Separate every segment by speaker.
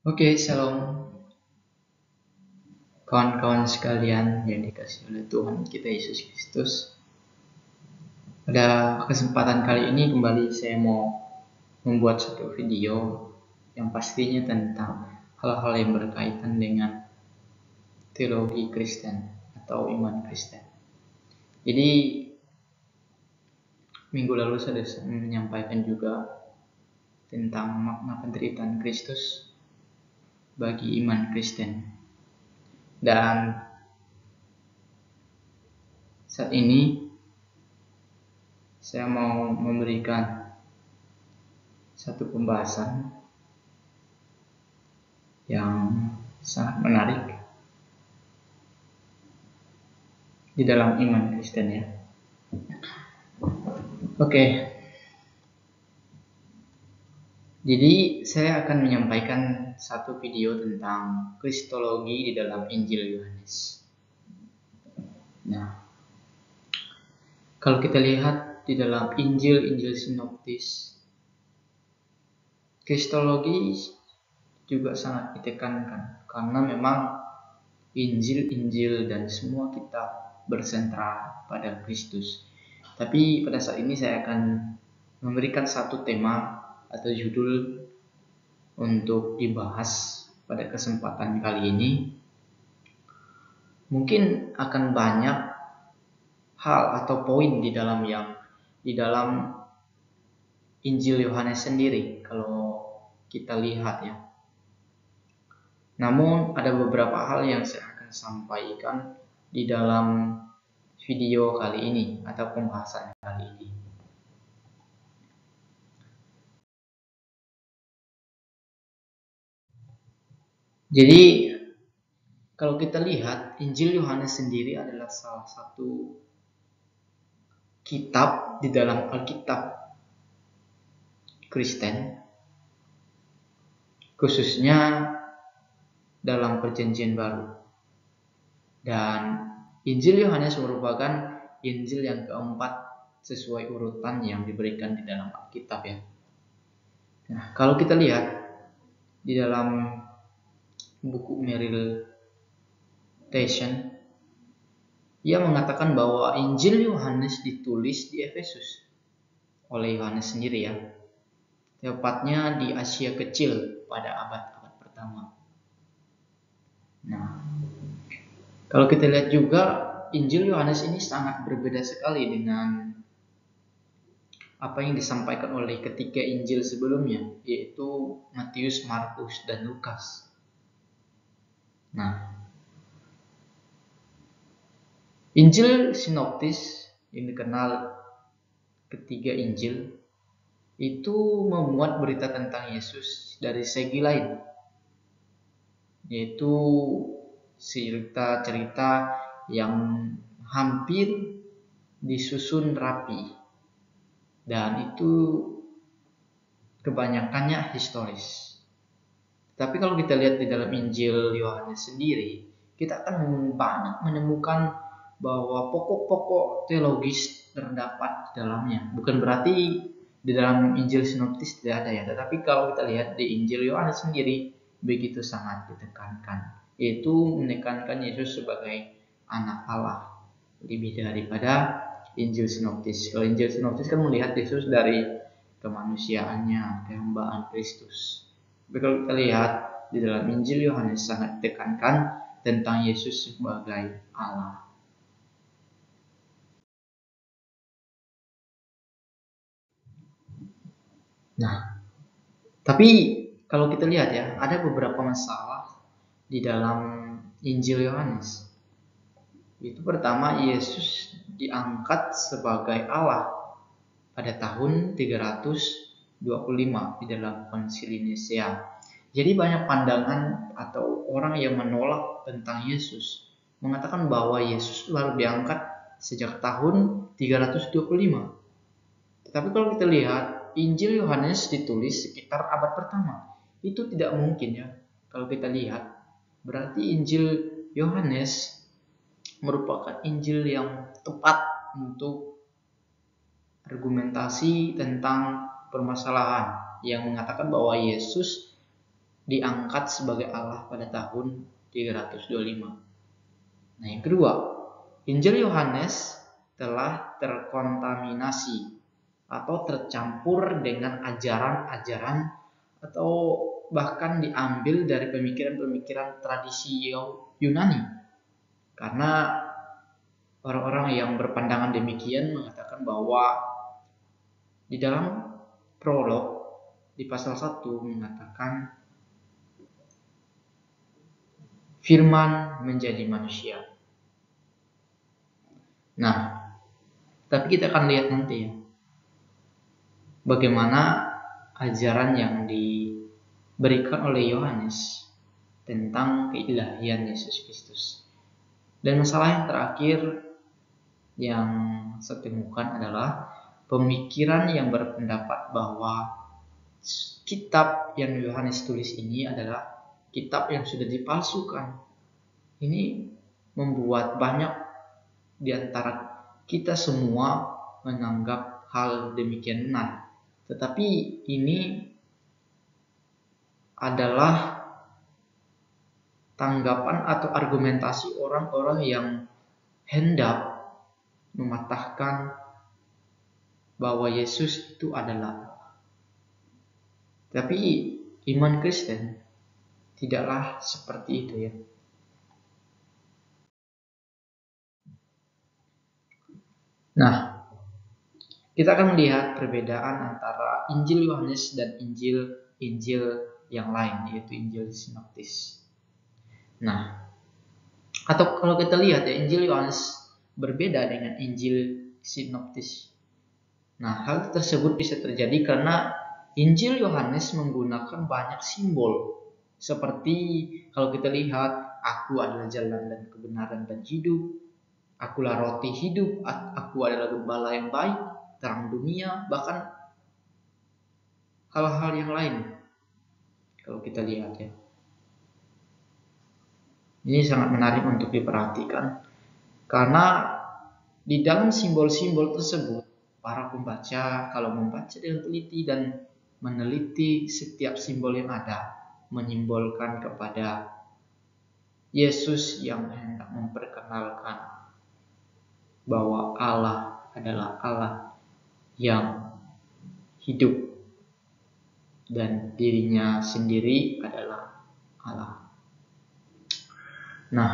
Speaker 1: Oke, shalom kawan-kawan sekalian yang dikasihi oleh Tuhan kita Yesus Kristus. Pada kesempatan kali ini kembali saya mau membuat satu video yang pastinya tentang hal-hal yang berkaitan dengan teologi Kristen atau iman Kristen. Jadi minggu lalu saya menyampaikan juga tentang makna penderitaan Kristus bagi iman Kristen. Dan saat ini saya mau memberikan satu pembahasan yang sangat menarik di dalam iman Kristen ya. Oke. Jadi saya akan menyampaikan satu video tentang kristologi di dalam Injil Yohanes. Nah, kalau kita lihat di dalam Injil sinoptis, kristologi juga sangat ditekankan karena memang Injil dan semua kitab bersentra pada Kristus. Tapi pada saat ini saya akan memberikan satu tema atau judul untuk dibahas pada kesempatan kali ini. Mungkin akan banyak hal atau poin di dalam Injil Yohanes sendiri kalau kita lihat ya. Namun ada beberapa hal yang saya akan sampaikan di dalam video kali ini atau pembahasan kali ini. Jadi kalau kita lihat Injil Yohanes sendiri adalah salah satu kitab di dalam Alkitab Kristen, khususnya dalam Perjanjian Baru. Dan Injil Yohanes merupakan Injil yang keempat sesuai urutan yang diberikan di dalam Alkitab ya. Nah, kalau kita lihat di dalam buku Merrill Teichen, ia mengatakan bahwa Injil Yohanes ditulis di Efesus oleh Yohanes sendiri ya, tepatnya di Asia Kecil pada abad-abad pertama. Nah, kalau kita lihat juga Injil Yohanes ini sangat berbeda sekali dengan apa yang disampaikan oleh ketiga Injil sebelumnya, yaitu Matius, Markus, dan Lukas. Nah, Injil sinoptis yang dikenal ketiga Injil itu memuat berita tentang Yesus dari segi lain, yaitu cerita-cerita yang hampir disusun rapi, dan itu kebanyakannya historis. Tapi kalau kita lihat di dalam Injil Yohanes sendiri, kita akan banyak menemukan bahwa pokok-pokok teologis terdapat di dalamnya. Bukan berarti di dalam Injil sinoptis tidak ada ya, tetapi kalau kita lihat di Injil Yohanes sendiri begitu sangat ditekankan, yaitu menekankan Yesus sebagai anak Allah lebih daripada Injil sinoptis. Kalau Injil sinoptis kan melihat Yesus dari kemanusiaannya, kehambaan Kristus. Tapi kalau kita lihat di dalam Injil Yohanes sangat ditekankan tentang Yesus sebagai Allah. Nah, tapi kalau kita lihat ya, ada beberapa masalah di dalam Injil Yohanes. Itu pertama, Yesus diangkat sebagai Allah pada tahun 325 di dalam Konsili Nisea. Jadi banyak pandangan atau orang yang menolak tentang Yesus, mengatakan bahwa Yesus baru diangkat sejak tahun 325. Tetapi kalau kita lihat Injil Yohanes ditulis sekitar abad pertama, itu tidak mungkin ya. Kalau kita lihat, berarti Injil Yohanes merupakan Injil yang tepat untuk argumentasi tentang permasalahan yang mengatakan bahwa Yesus diangkat sebagai Allah pada tahun 325. Nah, yang kedua, Injil Yohanes telah terkontaminasi atau tercampur dengan ajaran-ajaran atau bahkan diambil dari pemikiran-pemikiran tradisi Yunani. Karena orang-orang yang berpandangan demikian mengatakan bahwa di dalam prolog di pasal 1 mengatakan firman menjadi manusia. Nah, tapi kita akan lihat nanti ya, bagaimana ajaran yang diberikan oleh Yohanes tentang keilahian Yesus Kristus. Dan masalah yang terakhir yang saya temukan adalah pemikiran yang berpendapat bahwa kitab yang Yohanes tulis ini adalah kitab yang sudah dipalsukan. Ini membuat banyak di antara kita semua menganggap hal demikian benar. Tetapi ini adalah tanggapan atau argumentasi orang-orang yang hendak mematahkan bahwa Yesus itu adalah Allah. Tapi iman Kristen tidaklah seperti itu ya. Nah, kita akan melihat perbedaan antara Injil Yohanes dan Injil yang lain, yaitu Injil Sinoptis. Nah, atau kalau kita lihat ya, Injil Yohanes berbeda dengan Injil Sinoptis. Nah, hal tersebut bisa terjadi karena Injil Yohanes menggunakan banyak simbol. Seperti kalau kita lihat, aku adalah jalan dan kebenaran dan hidup, akulah roti hidup, aku adalah gembala yang baik, terang dunia, bahkan hal-hal yang lain. Kalau kita lihat ya, ini sangat menarik untuk diperhatikan karena di dalam simbol-simbol tersebut para pembaca kalau membaca dengan teliti dan meneliti setiap simbol yang ada menyimbolkan kepada Yesus yang hendak memperkenalkan bahwa Allah adalah Allah yang hidup dan dirinya sendiri adalah Allah. Nah,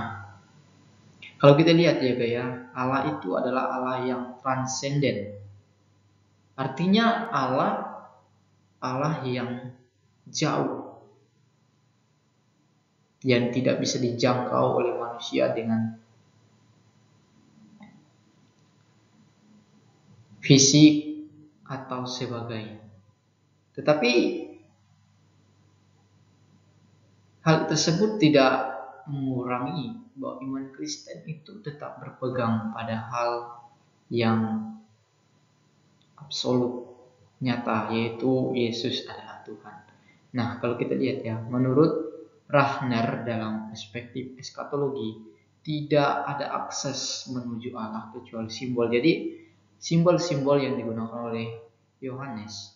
Speaker 1: kalau kita lihat ya, Allah itu adalah Allah yang transenden. Artinya Allah yang jauh, yang tidak bisa dijangkau oleh manusia dengan fisik atau sebagainya. Tetapi hal tersebut tidak mengurangi bahwa iman Kristen itu tetap berpegang pada hal yang absolut nyata, yaitu Yesus adalah Tuhan. Nah, kalau kita lihat ya, menurut Rahner dalam perspektif eskatologi, tidak ada akses menuju Allah kecuali simbol. Jadi, simbol-simbol yang digunakan oleh Yohanes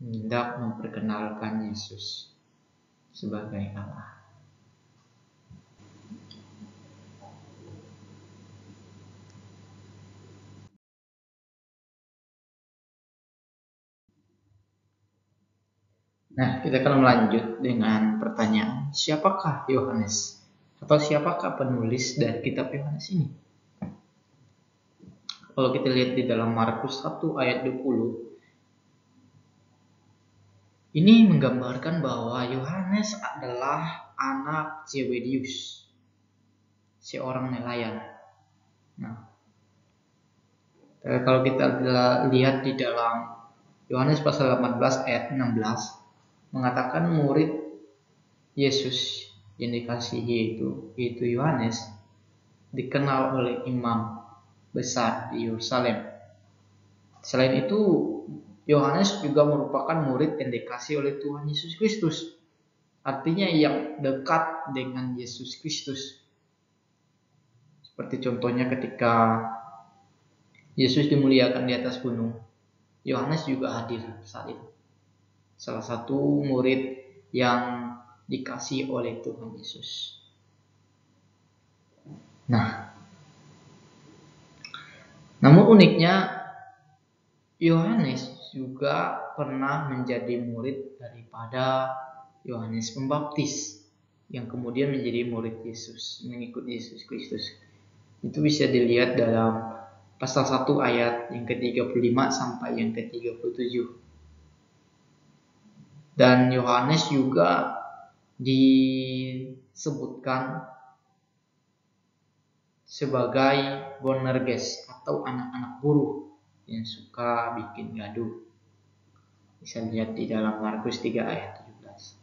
Speaker 1: hendak memperkenalkan Yesus sebagai Allah. Nah, kita akan melanjut dengan pertanyaan, siapakah Yohanes? Atau siapakah penulis dari kitab Yohanes ini? Kalau kita lihat di dalam Markus 1 ayat 20, ini menggambarkan bahwa Yohanes adalah anak Zebedius, seorang nelayan. Nah, kalau kita lihat di dalam Yohanes pasal 18 ayat 16, mengatakan murid Yesus yang dikasihi yaitu Yohanes dikenal oleh imam besar di Yerusalem. Selain itu, Yohanes juga merupakan murid yang dikasihi oleh Tuhan Yesus Kristus. Artinya yang dekat dengan Yesus Kristus. Seperti contohnya ketika Yesus dimuliakan di atas gunung, Yohanes juga hadir saat itu. Salah satu murid yang dikasih oleh Tuhan Yesus. Nah, namun uniknya Yohanes juga pernah menjadi murid daripada Yohanes Pembaptis yang kemudian menjadi murid Yesus, mengikut Yesus Kristus. Itu bisa dilihat dalam pasal 1 ayat yang ke-35 sampai yang ke-37. Dan Yohanes juga disebutkan sebagai Boanerges atau anak-anak buruh yang suka bikin gaduh. Bisa lihat di dalam Markus 3 ayat 17.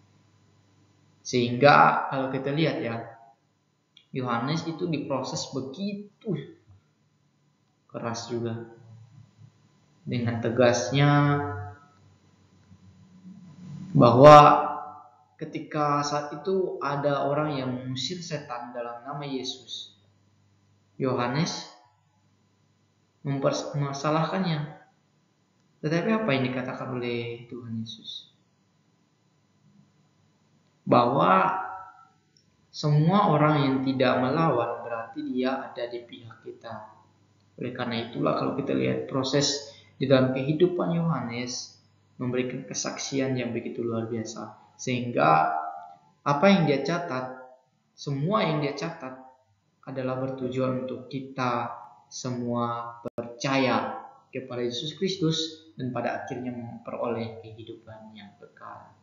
Speaker 1: Sehingga kalau kita lihat ya, Yohanes itu diproses begitu keras juga. Dengan tegasnya bahwa ketika saat itu ada orang yang mengusir setan dalam nama Yesus, Yohanes mempermasalahkannya. Tetapi apa yang dikatakan oleh Tuhan Yesus? Bahwa semua orang yang tidak melawan berarti dia ada di pihak kita. Oleh karena itulah kalau kita lihat proses di dalam kehidupan Yohanes memberikan kesaksian yang begitu luar biasa. Sehingga apa yang dia catat, semua yang dia catat adalah bertujuan untuk kita semua percaya kepada Yesus Kristus dan pada akhirnya memperoleh kehidupan yang kekal.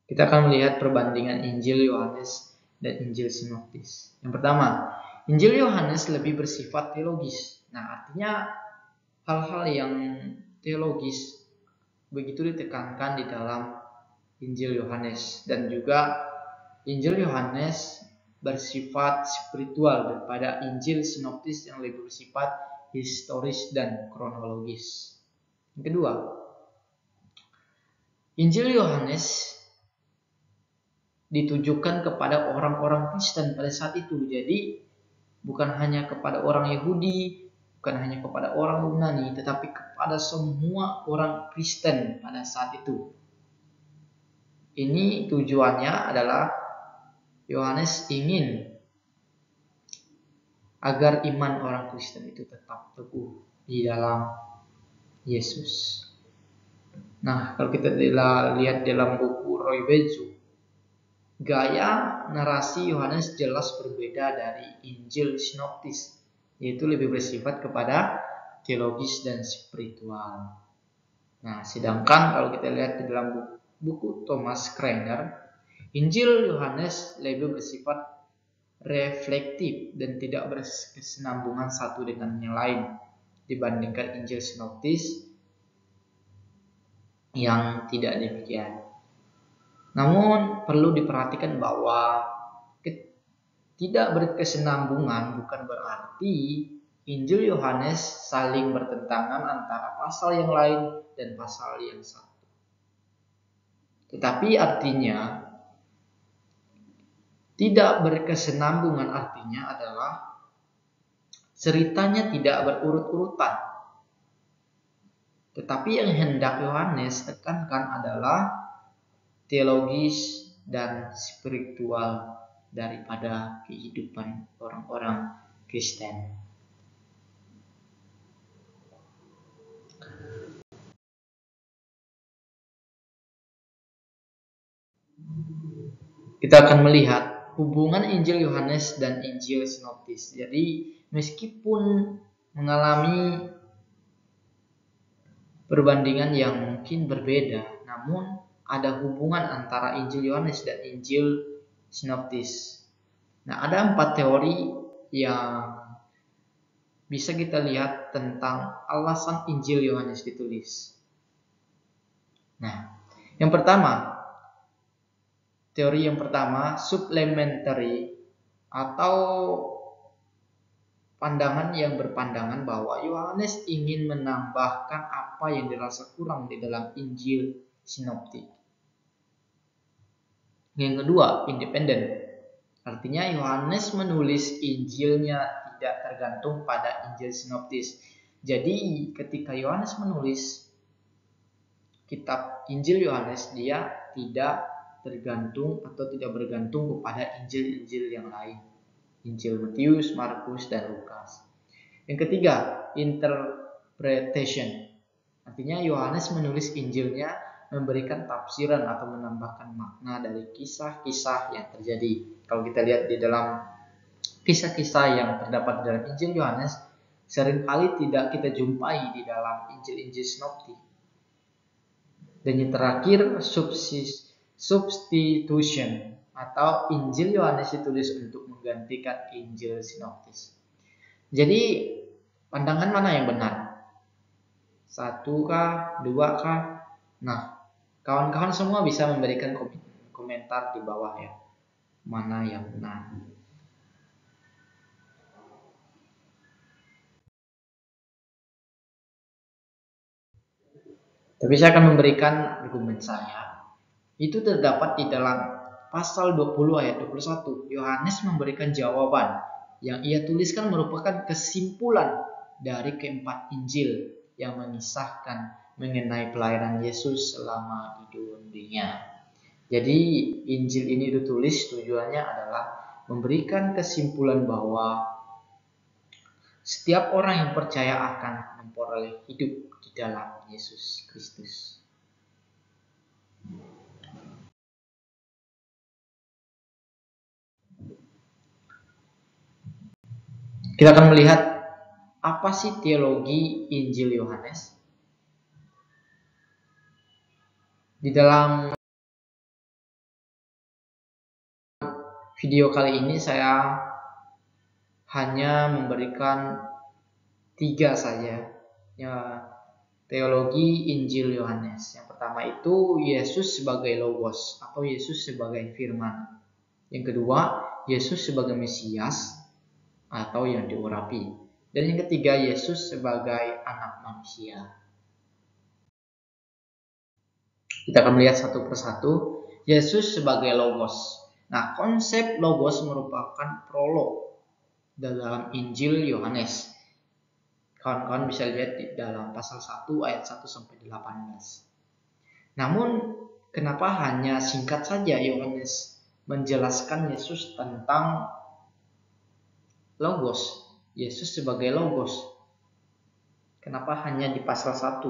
Speaker 1: Kita akan melihat perbandingan Injil Yohanes dan Injil Sinoptis. Yang pertama, Injil Yohanes lebih bersifat teologis. Nah, artinya hal-hal yang teologis begitu ditekankan di dalam Injil Yohanes, dan juga Injil Yohanes bersifat spiritual daripada Injil Sinoptis yang lebih bersifat historis dan kronologis. Yang kedua, Injil Yohanes ditujukan kepada orang-orang Kristen pada saat itu. Jadi bukan hanya kepada orang Yahudi, bukan hanya kepada orang Yunani, tetapi kepada semua orang Kristen pada saat itu. Ini tujuannya adalah Yohanes ingin agar iman orang Kristen itu tetap teguh di dalam Yesus. Nah, kalau kita lihat dalam buku Roy Bezu, gaya narasi Yohanes jelas berbeda dari Injil Sinoptis, yaitu lebih bersifat kepada teologis dan spiritual. Nah, sedangkan kalau kita lihat di dalam buku Thomas Schreiner, Injil Yohanes lebih bersifat reflektif dan tidak berkesinambungan satu dengan yang lain dibandingkan Injil Sinoptis yang tidak demikian. Namun perlu diperhatikan bahwa tidak berkesinambungan bukan berarti Injil Yohanes saling bertentangan antara pasal yang lain dan pasal yang satu. Tetapi artinya tidak berkesinambungan artinya adalah ceritanya tidak berurut-urutan. Tetapi yang hendak Yohanes tekankan adalah teologis dan spiritual daripada kehidupan orang-orang Kristen. Kita akan melihat hubungan Injil Yohanes dan Injil Sinoptis. Jadi meskipun mengalami perbandingan yang mungkin berbeda, namun ada hubungan antara Injil Yohanes dan Injil Sinoptis. Nah, ada 4 teori yang bisa kita lihat tentang alasan Injil Yohanes ditulis. Nah, teori yang pertama, supplementary, atau pandangan yang berpandangan bahwa Yohanes ingin menambahkan apa yang dirasa kurang di dalam Injil Sinoptik. Yang kedua, independen. Artinya Yohanes menulis Injilnya tidak tergantung pada Injil Sinoptis. Jadi ketika Yohanes menulis kitab Injil Yohanes, dia tidak tergantung atau tidak bergantung kepada Injil-Injil yang lain. Injil Matius, Markus, dan Lukas. Yang ketiga, interpretation. Artinya Yohanes menulis Injilnya memberikan tafsiran atau menambahkan makna dari kisah-kisah yang terjadi. Kalau kita lihat di dalam kisah-kisah yang terdapat dalam Injil Yohanes, seringkali tidak kita jumpai di dalam Injil-Injil sinoptik. Dan yang terakhir, substitution atau Injil Yohanes ditulis untuk menggantikan Injil sinoptis. Jadi pandangan mana yang benar? Satu kah? Dua kah? Nah, kawan-kawan semua bisa memberikan komentar di bawah ya. Mana yang benar? Tapi saya akan memberikan argumen saya. Itu terdapat di dalam pasal 20 ayat 21. Yohanes memberikan jawaban yang ia tuliskan merupakan kesimpulan dari keempat Injil yang mengisahkan mengenai pelayanan Yesus selama di dunia. Jadi Injil ini ditulis tujuannya adalah memberikan kesimpulan bahwa setiap orang yang percaya akan memperoleh hidup di dalam Yesus Kristus. Kita akan melihat apa sih teologi Injil Yohanes. Di dalam video kali ini saya hanya memberikan 3 saja ya, teologi Injil Yohanes. Yang pertama itu Yesus sebagai Logos atau Yesus sebagai firman. Yang kedua, Yesus sebagai Mesias atau yang diurapi. Dan yang ketiga, Yesus sebagai anak manusia. Kita akan melihat satu persatu. Yesus sebagai Logos. Nah, konsep Logos merupakan prolog dalam Injil Yohanes. Kawan-kawan bisa lihat di dalam pasal 1 ayat 1 sampai 18. Namun, kenapa hanya singkat saja Yohanes menjelaskan Yesus tentang Logos, Yesus sebagai Logos? Kenapa hanya di pasal 1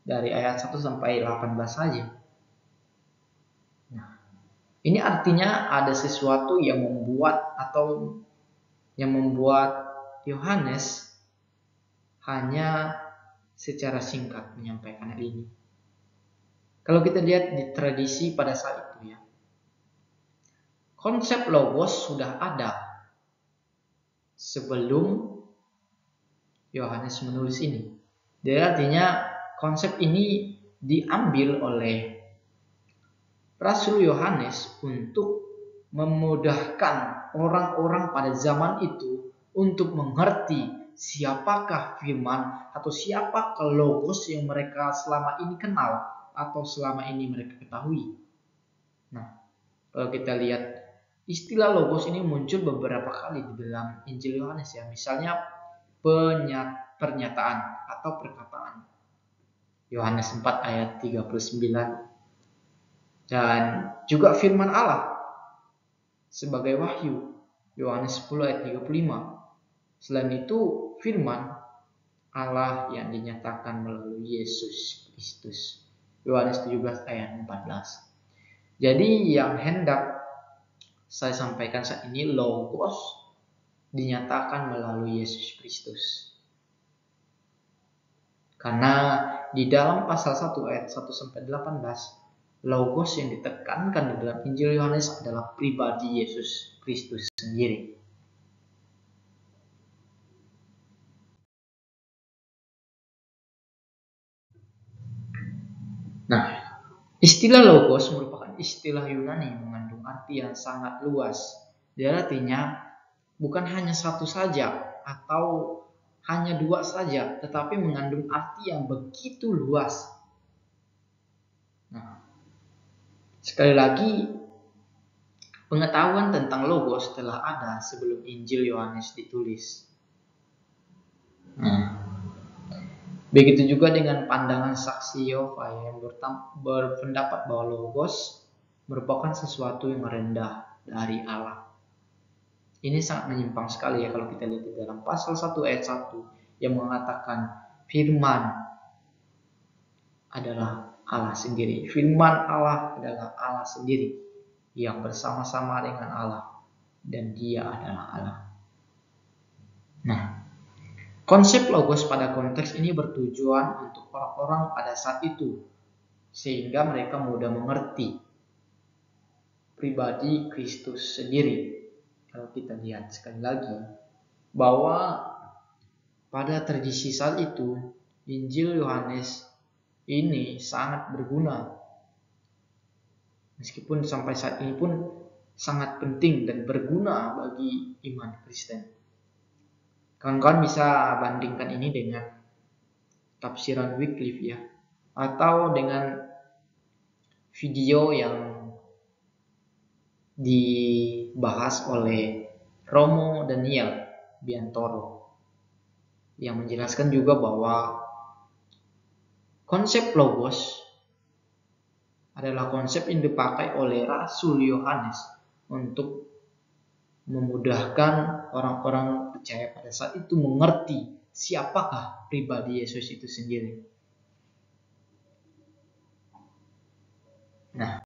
Speaker 1: dari ayat 1 sampai 18 saja? Nah, ini artinya ada sesuatu yang membuat Yohanes hanya secara singkat menyampaikan hal ini. Kalau kita lihat di tradisi pada saat itu ya, konsep Logos sudah ada sebelum Yohanes menulis ini. Jadi artinya konsep ini diambil oleh Rasul Yohanes untuk memudahkan orang-orang pada zaman itu untuk mengerti siapakah firman atau siapakah Logos yang mereka selama ini kenal atau selama ini mereka ketahui. Nah, kalau kita lihat istilah Logos ini muncul beberapa kali di dalam Injil Yohanes ya. Misalnya pernyataan atau perkataan. Yohanes 4 ayat 39. Dan juga firman Allah sebagai wahyu. Yohanes 10 ayat 35. Selain itu firman Allah yang dinyatakan melalui Yesus Kristus. Yohanes 17 ayat 14. Jadi yang hendak saya sampaikan saat ini, Logos dinyatakan melalui Yesus Kristus. Karena di dalam pasal 1 ayat 1 sampai 18, Logos yang ditekankan di dalam Injil Yohanes adalah pribadi Yesus Kristus sendiri. Nah, istilah Logos merupakan istilah Yunani mengandung arti yang sangat luas. Dia artinya bukan hanya satu saja atau hanya dua saja, tetapi mengandung arti yang begitu luas. Nah, sekali lagi, pengetahuan tentang Logos telah ada sebelum Injil Yohanes ditulis. Nah, Begitu juga dengan pandangan saksi Yehova yang berpendapat bahwa Logos merupakan sesuatu yang rendah dari Allah. Ini sangat menyimpang sekali ya kalau kita lihat di dalam pasal 1 ayat 1 yang mengatakan firman adalah Allah sendiri. Firman Allah adalah Allah sendiri yang bersama-sama dengan Allah dan Dia adalah Allah. Nah, konsep logos pada konteks ini bertujuan untuk orang-orang pada saat itu sehingga mereka mudah mengerti pribadi Kristus sendiri. Kalau kita lihat sekali lagi bahwa pada tradisi saat itu Injil Yohanes ini sangat berguna. Meskipun sampai saat ini pun sangat penting dan berguna bagi iman Kristen. Kawan-kawan bisa bandingkan ini dengan tafsiran Wycliffe ya, atau dengan video yang dibahas oleh Romo Daniel Biantoro yang menjelaskan juga bahwa konsep logos adalah konsep yang dipakai oleh Rasul Yohanes untuk memudahkan orang-orang percaya pada saat itu mengerti siapakah pribadi Yesus itu sendiri. Nah,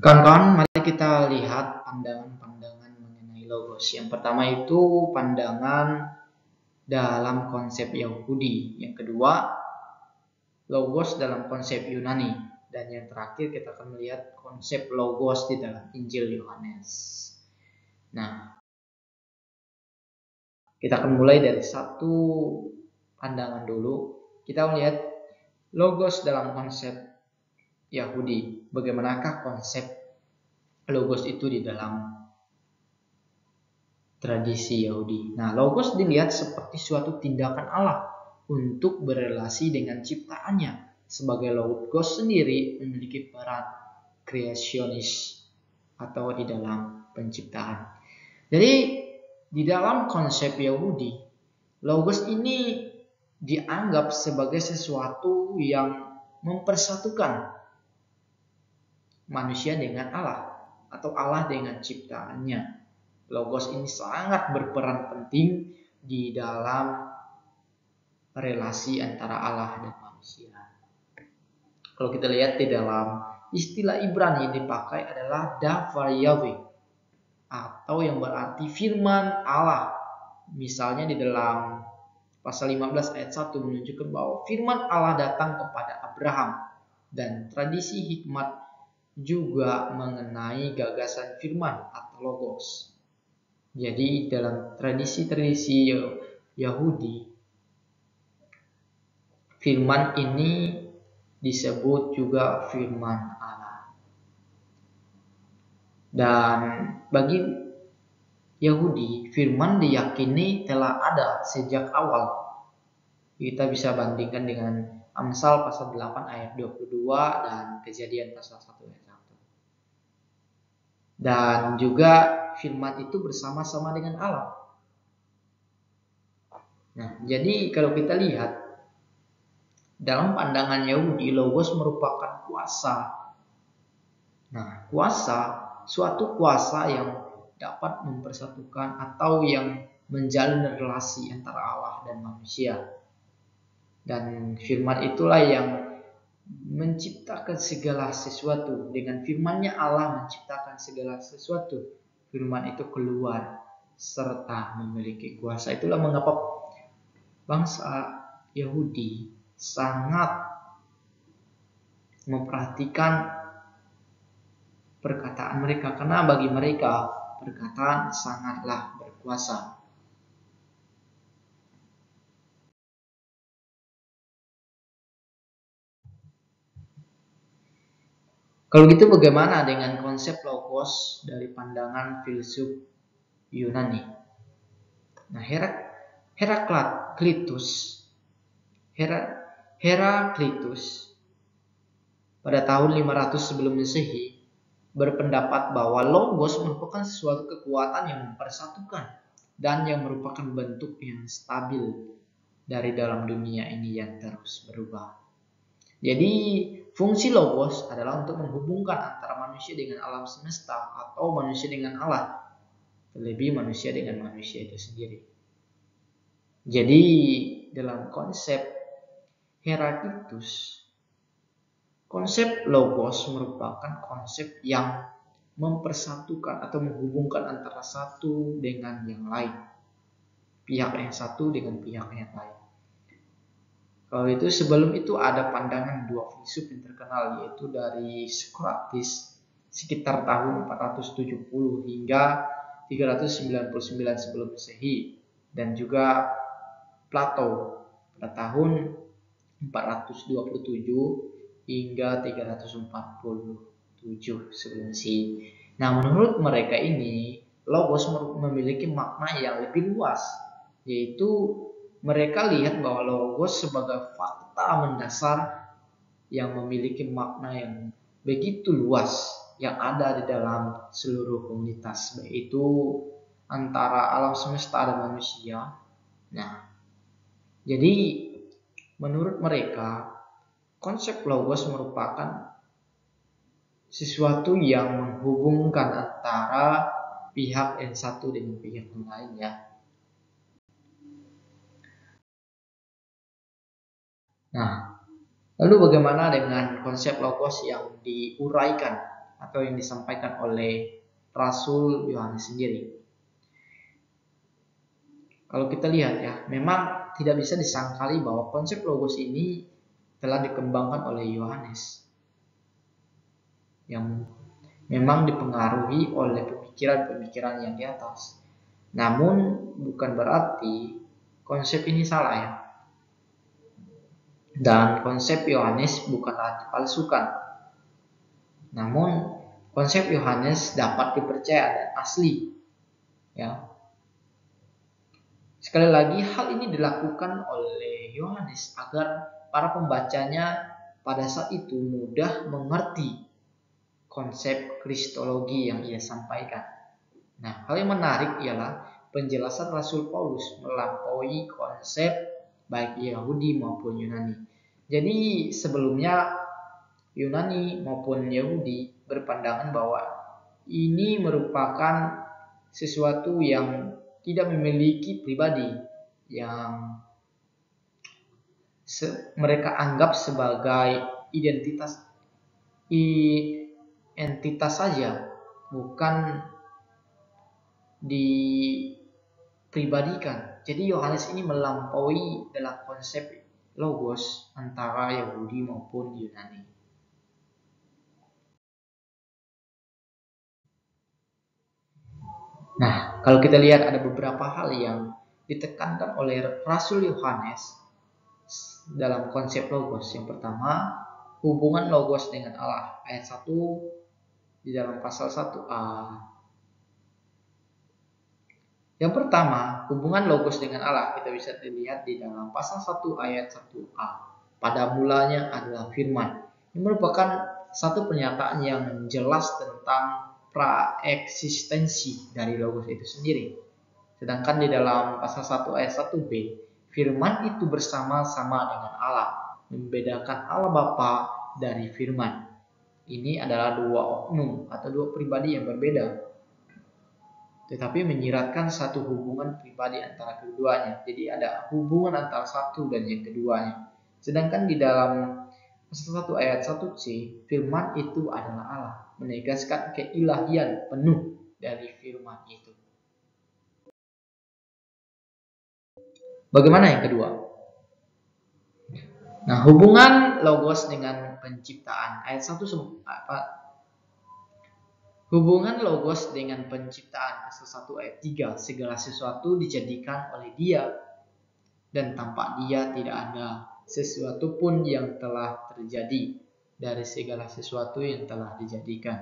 Speaker 1: kawan-kawan, mari kita lihat pandangan-pandangan mengenai logos. Yang pertama itu pandangan dalam konsep Yahudi. Yang kedua, logos dalam konsep Yunani. Dan yang terakhir kita akan melihat konsep logos di dalam Injil Yohanes. Nah, kita akan mulai dari satu pandangan dulu. Kita melihat logos dalam konsep Yahudi. Bagaimanakah konsep logos itu di dalam tradisi Yahudi? Nah, logos dilihat seperti suatu tindakan Allah untuk berelasi dengan ciptaannya. Sebagai logos sendiri memiliki peran kreasionis atau di dalam penciptaan. Jadi di dalam konsep Yahudi, logos ini dianggap sebagai sesuatu yang mempersatukan manusia dengan Allah atau Allah dengan ciptaannya. Logos ini sangat berperan penting di dalam relasi antara Allah dan manusia. Kalau kita lihat di dalam istilah Ibrani yang dipakai adalah Davar Yahweh atau yang berarti firman Allah. Misalnya di dalam pasal 15 ayat 1 menunjukkan bahwa firman Allah datang kepada Abraham, dan tradisi hikmat juga mengenai gagasan firman atau logos. Jadi dalam tradisi-tradisi Yahudi, firman ini disebut juga firman Allah. Dan bagi Yahudi, firman diyakini telah ada sejak awal. Kita bisa bandingkan dengan Amsal pasal 8 ayat 22 dan Kejadian pasal 1 ayat 1. Dan juga firman itu bersama-sama dengan Allah. Nah, jadi kalau kita lihat dalam pandangan Yahudi, logos merupakan kuasa. Nah, kuasa, suatu kuasa yang dapat mempersatukan atau yang menjalin relasi antara Allah dan manusia. Dan firman itulah yang menciptakan segala sesuatu. Dengan firman-Nya Allah menciptakan segala sesuatu. Firman itu keluar serta memiliki kuasa. Itulah mengapa bangsa Yahudi sangat memperhatikan perkataan mereka, karena bagi mereka perkataan sangatlah berkuasa. Kalau gitu bagaimana dengan konsep logos dari pandangan filsuf Yunani? Nah, Heraklitus pada tahun 500 sebelum Masehi berpendapat bahwa logos merupakan sesuatu kekuatan yang mempersatukan dan yang merupakan bentuk yang stabil dari dalam dunia ini yang terus berubah. Jadi fungsi logos adalah untuk menghubungkan antara manusia dengan alam semesta atau manusia dengan Allah, terlebih manusia dengan manusia itu sendiri. Jadi dalam konsep Heraklitus, konsep logos merupakan konsep yang mempersatukan atau menghubungkan antara satu dengan yang lain, pihak yang satu dengan pihak yang lain. Kalau itu sebelum itu ada pandangan dua filsuf yang terkenal, yaitu dari Socrates sekitar tahun 470 hingga 399 sebelum Masehi, dan juga Plato pada tahun 427 hingga 347 sebelum Masehi. Nah, menurut mereka ini logos memiliki makna yang lebih luas, yaitu mereka lihat bahwa logos sebagai fakta mendasar yang memiliki makna yang begitu luas yang ada di dalam seluruh komunitas, baik itu antara alam semesta dan manusia. Nah, jadi menurut mereka konsep logos merupakan sesuatu yang menghubungkan antara pihak yang satu dengan pihak yang lain, ya. Nah, lalu bagaimana dengan konsep logos yang diuraikan atau yang disampaikan oleh Rasul Yohanes sendiri? Kalau kita lihat ya, memang tidak bisa disangkali bahwa konsep logos ini telah dikembangkan oleh Yohanes, yang memang dipengaruhi oleh pemikiran-pemikiran yang di atas. Namun bukan berarti konsep ini salah, ya. Dan konsep Yohanes bukanlah dipalsukan. Namun konsep Yohanes dapat dipercaya dan asli, ya. Sekali lagi, hal ini dilakukan oleh Yohanes agar para pembacanya pada saat itu mudah mengerti konsep kristologi yang ia sampaikan. Nah, hal yang menarik ialah penjelasan Rasul Paulus melampaui konsep baik Yahudi maupun Yunani. Jadi sebelumnya Yunani maupun Yahudi berpandangan bahwa ini merupakan sesuatu yang tidak memiliki pribadi, yang mereka anggap sebagai entitas saja, bukan dipribadikan. Jadi Yohanes ini melampaui dalam konsep logos antara Yahudi maupun Yunani. Nah, kalau kita lihat ada beberapa hal yang ditekankan oleh Rasul Yohanes dalam konsep logos. Yang pertama, hubungan logos dengan Allah. Ayat 1 di dalam pasal 1a. Yang pertama, hubungan logos dengan Allah kita bisa dilihat di dalam pasal 1 ayat 1a. Pada mulanya adalah firman. Ini merupakan satu pernyataan yang jelas tentang praeksistensi dari logos itu sendiri. Sedangkan di dalam pasal 1 ayat 1b, firman itu bersama-sama dengan Allah, membedakan Allah Bapa dari firman. Ini adalah dua oknum atau dua pribadi yang berbeda, tetapi menyiratkan satu hubungan pribadi antara keduanya. Jadi ada hubungan antara satu dan yang keduanya. Sedangkan di dalam pasal 1 ayat 1c, firman itu adalah Allah, menegaskan keilahian penuh dari firman itu. Bagaimana yang kedua? Nah, hubungan logos dengan penciptaan. Ayat 1 hubungan logos dengan penciptaan. Pasal 1 ayat 3. Segala sesuatu dijadikan oleh Dia, dan tanpa Dia tidak ada sesuatu pun yang telah terjadi dari segala sesuatu yang telah dijadikan.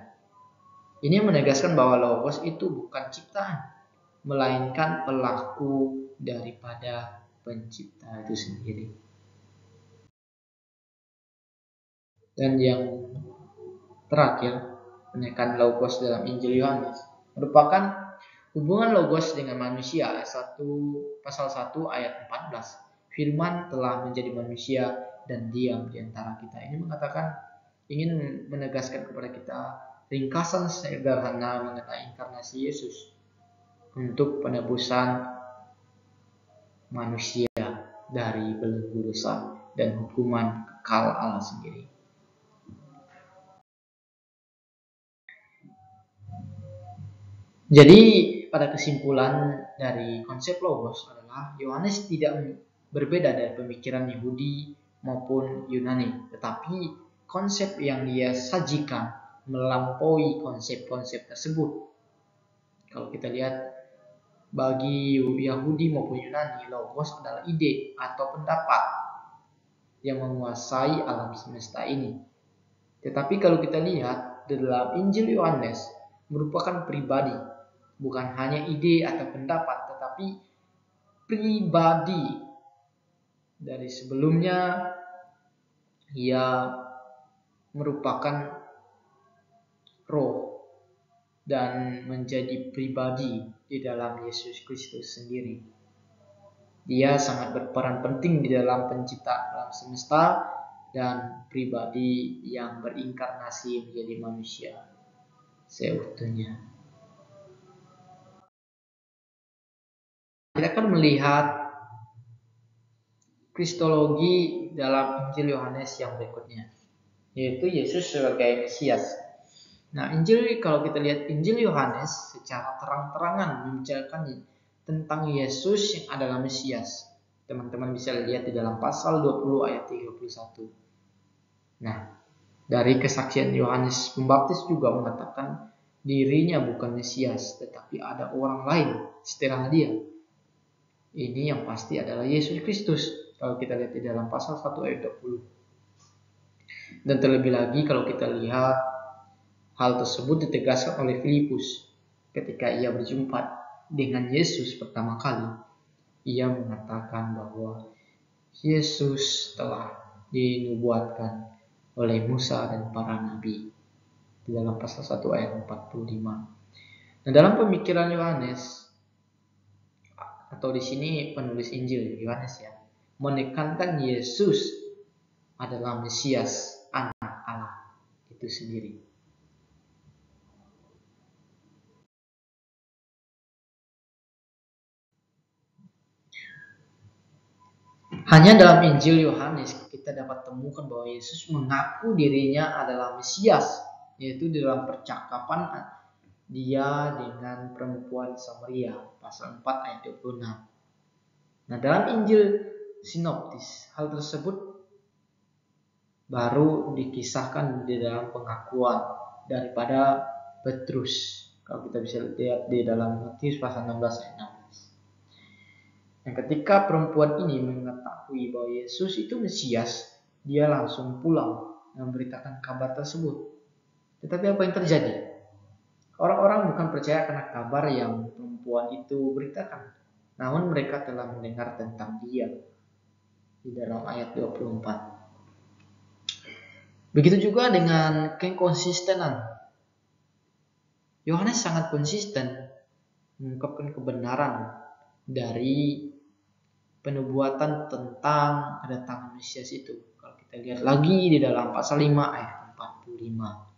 Speaker 1: Ini menegaskan bahwa logos itu bukan ciptaan, melainkan pelaku daripada pencipta itu sendiri. Dan yang terakhir, Penekan logos dalam Injil Yohanes merupakan hubungan logos dengan manusia. Pasal 1 ayat 14. Firman telah menjadi manusia dan diam di antara kita. Ini ingin menegaskan kepada kita ringkasan sederhana mengenai inkarnasi Yesus untuk penebusan manusia dari belenggu dosa dan hukuman kekal Allah sendiri. Jadi pada kesimpulan dari konsep logos adalah Yohanes tidak berbeda dari pemikiran Yahudi maupun Yunani, tetapi konsep yang dia sajikan melampaui konsep-konsep tersebut. Kalau kita lihat, bagi Yahudi maupun Yunani, logos adalah ide atau pendapat yang menguasai alam semesta ini. Tetapi kalau kita lihat dalam Injil Yohanes merupakan pribadi, bukan hanya ide atau pendapat, tetapi pribadi. Dari sebelumnya ia merupakan roh dan menjadi pribadi di dalam Yesus Kristus sendiri. Dia sangat berperan penting di dalam penciptaan alam semesta dan pribadi yang berinkarnasi menjadi manusia seutuhnya. Kita akan melihat kristologi dalam Injil Yohanes yang berikutnya, yaitu Yesus sebagai Mesias. Nah, kalau kita lihat Injil Yohanes secara terang-terangan membicarakan tentang Yesus yang adalah Mesias. Teman-teman bisa lihat di dalam pasal 20 ayat 31. Nah, dari kesaksian Yohanes Pembaptis juga mengatakan dirinya bukan Mesias, tetapi ada orang lain setelah dia. Ini yang pasti adalah Yesus Kristus. Kalau kita lihat di dalam pasal 1 ayat 20. Dan terlebih lagi kalau kita lihat hal tersebut ditegaskan oleh Filipus ketika ia berjumpa dengan Yesus pertama kali. Ia mengatakan bahwa Yesus telah dinubuatkan oleh Musa dan para nabi di dalam pasal 1 ayat 45. Nah, dalam pemikiran Yohanes, atau di sini penulis Injil Yohanes menekankan Yesus adalah Mesias, anak Allah itu sendiri. Hanya dalam Injil Yohanes kita dapat temukan bahwa Yesus mengaku dirinya adalah Mesias, yaitu dalam percakapan dia dengan perempuan Samaria, pasal 4 ayat 26. Nah, dalam Injil Sinoptis, hal tersebut baru dikisahkan di dalam pengakuan daripada Petrus. Kalau kita bisa lihat di dalam Matius pasal 16 ayat 16. Dan ketika perempuan ini mengetahui bahwa Yesus itu Mesias, dia langsung pulang memberitakan kabar tersebut. Tetapi apa yang terjadi? Orang-orang bukan percaya karena kabar yang perempuan itu beritakan, namun mereka telah mendengar tentang dia di dalam ayat 24. Begitu juga dengan kekonsistenan. Yohanes sangat konsisten mengungkapkan kebenaran dari penubuatan tentang kedatangan Mesias itu. Kalau kita lihat lagi di dalam pasal 5 ayat 45.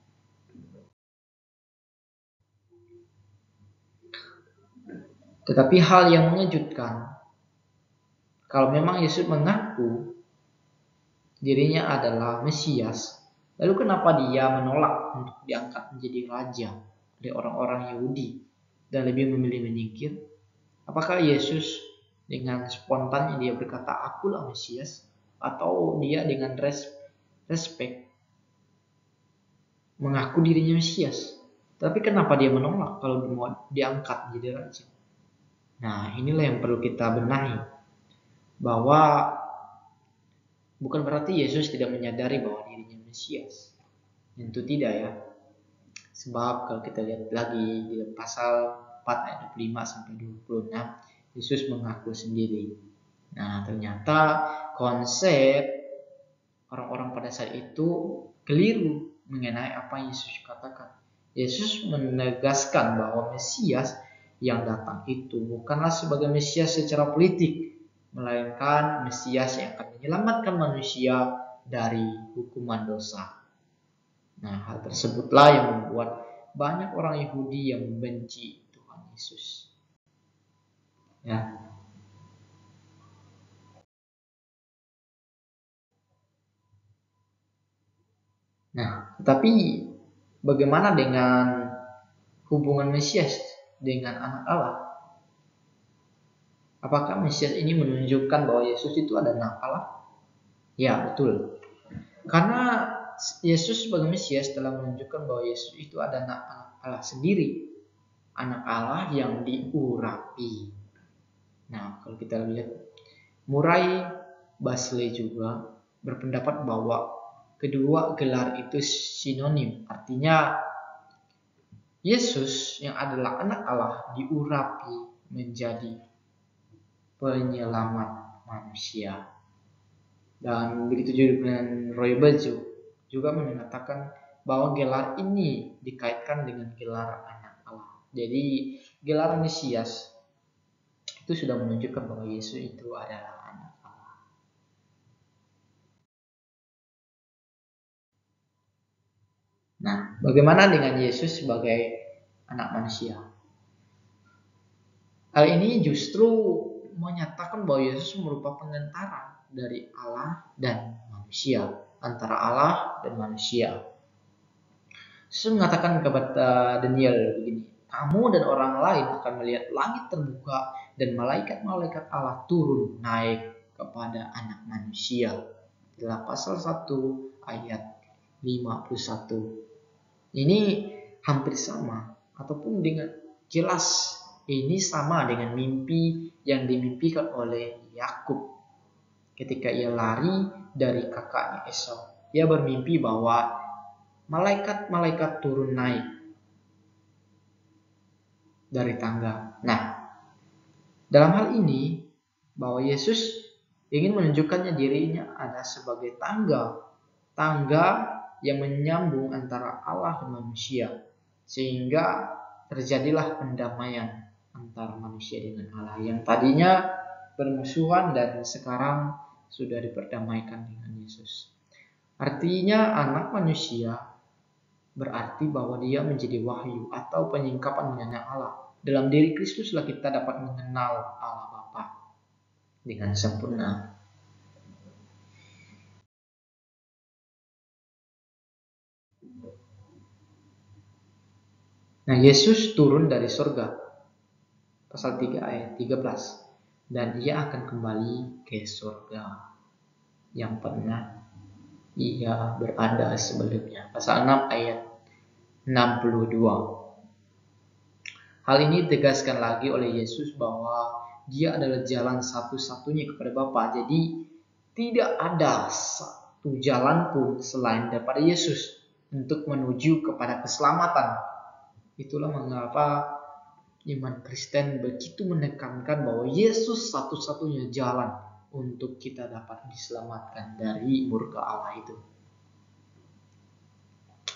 Speaker 1: Tetapi hal yang mengejutkan, kalau memang Yesus mengaku dirinya adalah Mesias, lalu kenapa dia menolak untuk diangkat menjadi raja oleh orang-orang Yahudi dan lebih memilih menyingkir? Apakah Yesus dengan spontannya dia berkata akulah Mesias, atau dia dengan respect mengaku dirinya Mesias? Tapi kenapa dia menolak kalau mau diangkat menjadi raja? Nah, inilah yang perlu kita benahi, bahwa bukan berarti Yesus tidak menyadari bahwa dirinya Mesias. Tentu tidak ya. Sebab kalau kita lihat lagi di pasal 4 ayat 25 sampai 26, Yesus mengaku sendiri. Nah, ternyata konsep orang-orang pada saat itu keliru mengenai apa yang Yesus katakan. Yesus menegaskan bahwa Mesias yang datang itu bukanlah sebagai Mesias secara politik, melainkan Mesias yang akan menyelamatkan manusia dari hukuman dosa. Nah, hal tersebutlah yang membuat banyak orang Yahudi yang membenci Tuhan Yesus. Ya. Nah, tetapi bagaimana dengan hubungan Mesias dengan anak Allah? Apakah Mesias ini menunjukkan bahwa Yesus itu adalah anak Allah? Ya, betul. Karena Yesus sebagai Mesias telah menunjukkan bahwa Yesus itu adalah anak Allah sendiri. Anak Allah yang diurapi. Nah, kalau kita lihat, Murray Basley juga berpendapat bahwa kedua gelar itu sinonim. Artinya, Yesus yang adalah anak Allah diurapi menjadi penyelamat manusia. Dan begitu juga dengan Roy Baju juga mengatakan bahwa gelar ini dikaitkan dengan gelar anak Allah. Jadi gelar Mesias itu sudah menunjukkan bahwa Yesus itu adalah anak Allah. Nah, bagaimana dengan Yesus sebagai anak manusia? Hal ini justru menyatakan bahwa Yesus merupakan pengantara dari Allah dan manusia, antara Allah dan manusia. Yesus mengatakan kepada Daniel begini, kamu dan orang lain akan melihat langit terbuka dan malaikat-malaikat Allah turun naik kepada anak manusia. Adalah pasal 1 ayat 51. Ini hampir sama ataupun dengan jelas ini sama dengan mimpi yang dimimpikan oleh Yakub ketika ia lari dari kakaknya Esau. Ia bermimpi bahwa malaikat-malaikat turun naik dari tangga. Nah, dalam hal ini bahwa Yesus ingin menunjukkannya dirinya ada sebagai tangga yang menyambung antara Allah dan manusia, sehingga terjadilah pendamaian antara manusia dengan Allah yang tadinya bermusuhan dan sekarang sudah diperdamaikan dengan Yesus. Artinya anak manusia berarti bahwa dia menjadi wahyu atau penyingkapan mengenai Allah. Dalam diri Kristuslah kita dapat mengenal Allah Bapa dengan sempurna. Nah, Yesus turun dari surga. Pasal 3 ayat 13. Dan ia akan kembali ke surga yang pernah ia berada sebelumnya. Pasal 6 ayat 62. Hal ini ditegaskan lagi oleh Yesus bahwa dia adalah jalan satu-satunya kepada Bapa. Jadi tidak ada satu jalan pun selain daripada Yesus untuk menuju kepada keselamatan. Itulah mengapa iman Kristen begitu menekankan bahwa Yesus satu-satunya jalan untuk kita dapat diselamatkan dari murka Allah itu.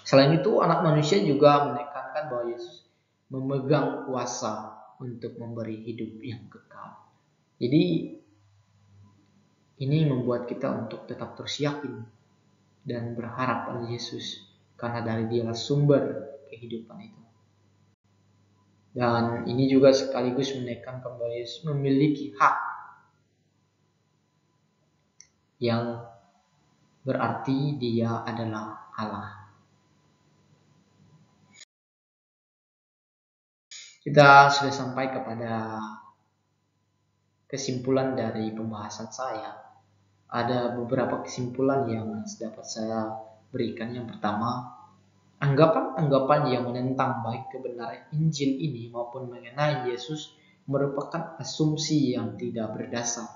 Speaker 1: Selain itu, anak manusia juga menekankan bahwa Yesus memegang kuasa untuk memberi hidup yang kekal. Jadi, ini membuat kita untuk tetap terus yakin dan berharap pada Yesus, karena dari Dialah sumber kehidupan itu. Dan ini juga sekaligus menekankan bahwa Yesus memiliki hak yang berarti dia adalah Allah. Kita sudah sampai kepada kesimpulan dari pembahasan saya. Ada beberapa kesimpulan yang dapat saya berikan. Yang pertama, anggapan-anggapan yang menentang baik kebenaran Injil ini maupun mengenai Yesus merupakan asumsi yang tidak berdasar.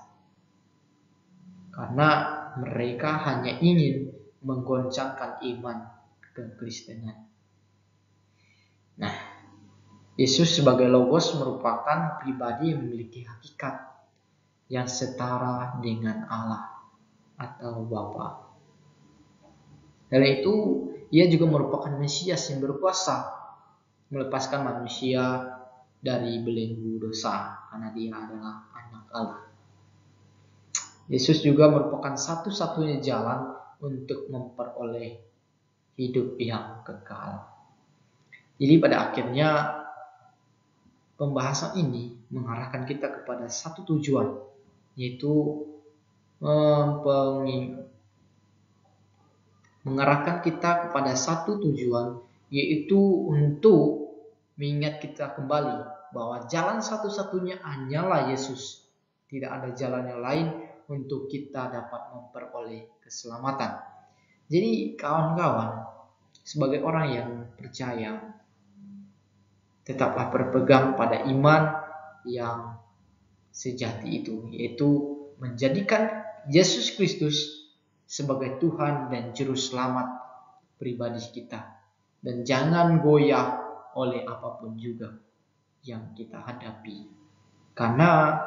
Speaker 1: Karena mereka hanya ingin menggoncangkan iman kekristenan. Nah, Yesus sebagai Logos merupakan pribadi yang memiliki hakikat yang setara dengan Allah atau Bapa. Karena itu, ia juga merupakan Mesias yang berkuasa melepaskan manusia dari belenggu dosa karena dia adalah anak Allah. Yesus juga merupakan satu-satunya jalan untuk memperoleh hidup yang kekal. Jadi pada akhirnya pembahasan ini mengarahkan kita kepada satu tujuan, yaitu mengarahkan kita kepada satu tujuan, yaitu untuk mengingat kita kembali bahwa jalan satu-satunya hanyalah Yesus. Tidak ada jalan yang lain untuk kita dapat memperoleh keselamatan. Jadi kawan-kawan, sebagai orang yang percaya, tetaplah berpegang pada iman yang sejati itu, yaitu menjadikan Yesus Kristus sebagai Tuhan dan Juru Selamat pribadi kita. Dan jangan goyah oleh apapun juga yang kita hadapi. Karena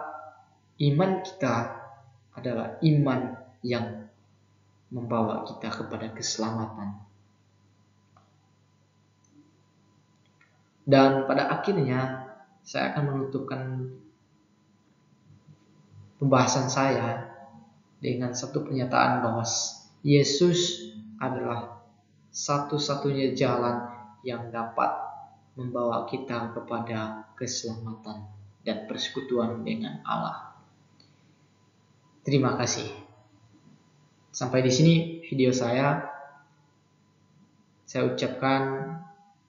Speaker 1: iman kita adalah iman yang membawa kita kepada keselamatan. Dan pada akhirnya saya akan menutupkan pembahasan saya dengan satu pernyataan bahwa Yesus adalah satu-satunya jalan yang dapat membawa kita kepada keselamatan dan persekutuan dengan Allah. Terima kasih. Sampai di sini video saya. Saya ucapkan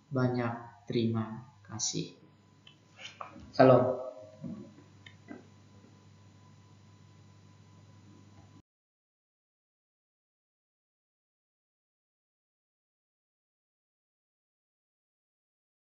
Speaker 1: banyak terima kasih. Salam.